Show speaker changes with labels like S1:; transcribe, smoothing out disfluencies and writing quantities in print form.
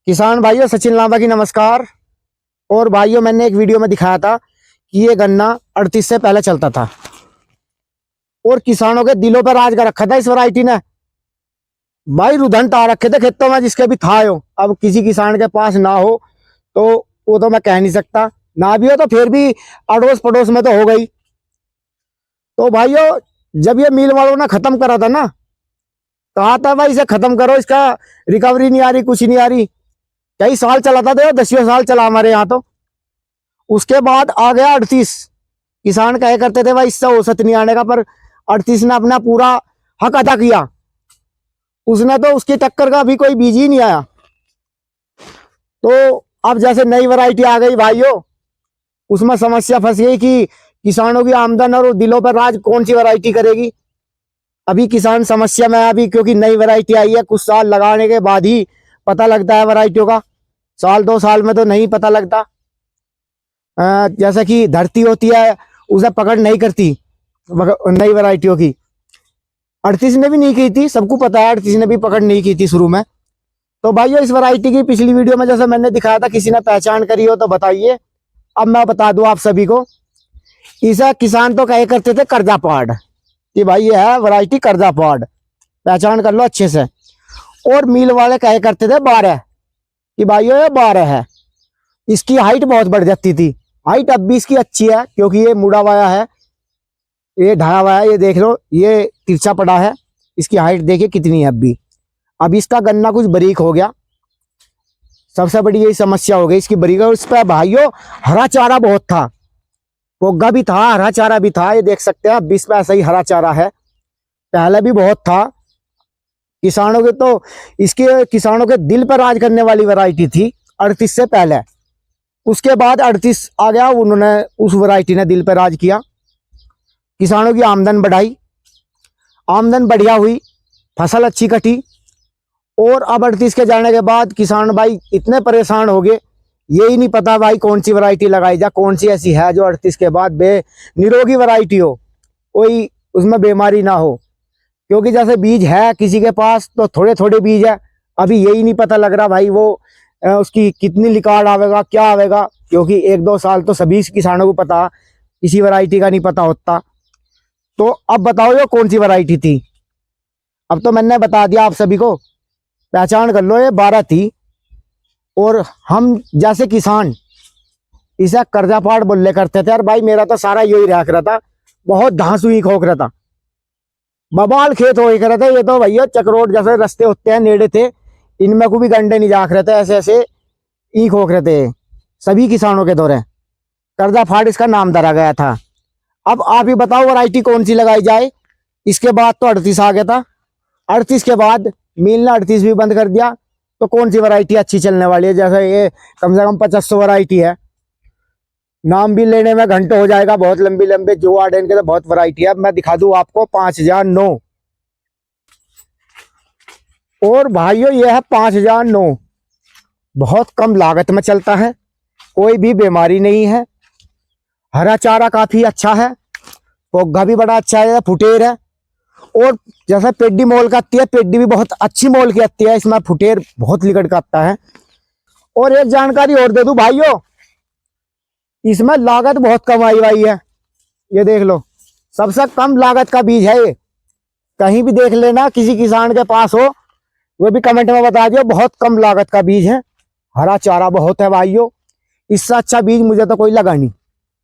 S1: किसान भाइयों, सचिन लांबा की नमस्कार। और भाइयों, मैंने एक वीडियो में दिखाया था कि ये गन्ना 38 से पहले चलता था और किसानों के दिलों पर राज कर रखा था इस वैरायटी ने। भाई रुदंत आ रखे थे खेतों में, जिसके भी था हो। अब किसी किसान के पास ना हो तो वो तो मैं कह नहीं सकता, ना भी हो तो फिर भी अड़ोस पड़ोस में तो हो गई। तो भाइयों, जब ये मिल वालों ने खत्म करा था ना, कहा था भाई इसे खत्म करो, इसका रिकवरी नहीं आ रही, कुछ नहीं आ रही। कई साल चला था, देखो 10 साल चला हमारे यहाँ। तो उसके बाद आ गया 38। किसान कहे करते थे भाई इससे औसत नहीं आने का, पर 38 ने अपना पूरा हक अदा किया। उसने तो उसकी टक्कर का भी कोई बीज ही नहीं आया। तो अब जैसे नई वैरायटी आ गई भाइयों, उसमें समस्या फंस गई कि किसानों की आमदन और दिलों पर राज कौन सी वैरायटी करेगी। अभी किसान समस्या में है अभी, क्योंकि नई वैरायटी आई है। कुछ साल लगाने के बाद ही पता लगता है वैरायटियों का, साल 2 साल में तो नहीं पता लगता। जैसे कि धरती होती है, उसे पकड़ नहीं करती नई वैरायटियों की। 38 ने भी नहीं की थी, सबको पता है 38 ने भी पकड़ नहीं की थी शुरू में। तो भाइयों, इस वैरायटी की पिछली वीडियो में जैसे मैंने दिखाया था, किसी ने पहचान करी हो तो बताइए। अब मैं बता दूं आप सभी को, इसे किसान तो कहे करते थे कर्जा पहाड़, कि भाई ये है वैरायटी कर्जा पहाड़, पहचान कर लो अच्छे से। और मिल वाले कहे करते थे 12, कि भाइयों ये 12 है। इसकी हाइट बहुत बढ़ जाती थी। हाइट अब भी इसकी अच्छी है, क्योंकि ये मुड़ा हुआ है, ये ढाया हुआ है। ये देख लो, ये तिरछा पड़ा है। इसकी हाइट देखिए कितनी है। अब इसका गन्ना कुछ बारीक हो गया, सबसे बड़ी यही समस्या हो गई इसकी बारीक। और इस पर भाइयों हरा चारा बहुत था, पोगा भी था, हरा चारा भी था। ये देख सकते हैं, अब इस पर ऐसा ही हरा चारा है। पहले भी बहुत था। किसानों के तो इसके किसानों के दिल पर राज करने वाली वैरायटी थी 38 से पहले। उसके बाद 38 आ गया, उन्होंने उस वैरायटी ने दिल पर राज किया, किसानों की आमदन बढ़ाई, आमदन बढ़िया हुई, फसल अच्छी कटी। और अब 38 के जाने के बाद किसान भाई इतने परेशान हो गए, यही नहीं पता भाई कौन सी वैरायटी लगाई जा, कौन सी ऐसी है जो 38 के बाद निरोगी वैरायटी हो, कोई उसमें बीमारी ना हो। क्योंकि जैसे बीज है किसी के पास तो थोड़े थोड़े बीज है, अभी यही नहीं पता लग रहा भाई वो उसकी कितनी लिकार्ड आवेगा, क्या आवेगा। क्योंकि 1-2 साल तो सभी किसानों को पता, किसी वैरायटी का नहीं पता होता। तो अब बताओ ये कौन सी वैरायटी थी। अब तो मैंने बता दिया आप सभी को, पहचान कर लो, ये 12 थी। और हम जैसे किसान इसे कर्जा पहाड़ बोले करते थे। और भाई मेरा तो सारा यही रहा रहा था, बहुत घास हुई खोक रहा था, बबाल खेत हो रहे थे। ये तो भैया चक्रोड जैसे रास्ते होते हैं नेड़े थे, इनमें को भी गंडे नहीं जाख रहे थे, ऐसे ऐसे ईख होक रहे थे सभी किसानों के दौरे। कर्जा फाड़ इसका नाम धरा गया था। अब आप ही बताओ वैरायटी कौन सी लगाई जाए। इसके बाद तो 38 आ गया था। 38 के बाद मिल ने 38 भी बंद कर दिया। तो कौन सी वैरायटी अच्छी चलने वाली है। जैसे ये कम से कम 2500 वैरायटी है, नाम भी लेने में घंटे हो जाएगा, बहुत लंबी लंबे जो आर्डेन के तो बहुत वैरायटी है। मैं दिखा दूं आपको 5009। और भाइयों ये है 5009, बहुत कम लागत में चलता है, कोई भी बीमारी नहीं है, हरा चारा काफी अच्छा है, पोगा भी बड़ा अच्छा है, फुटेर है। और जैसे पेड्डी मोल का आती है, पेड्डी भी बहुत अच्छी मोल की आती है, इसमें फुटेर बहुत लिकड़ का आता है। और एक जानकारी और दे दूं भाइयों, इसमें लागत बहुत कम आई हुई है। ये देख लो, सबसे कम लागत का बीज है ये। कहीं भी देख लेना, किसी किसान के पास हो वो भी कमेंट में बता दियो, बहुत कम लागत का बीज है, हरा चारा बहुत है भाइयों। इससे अच्छा बीज मुझे तो कोई लगा नहीं।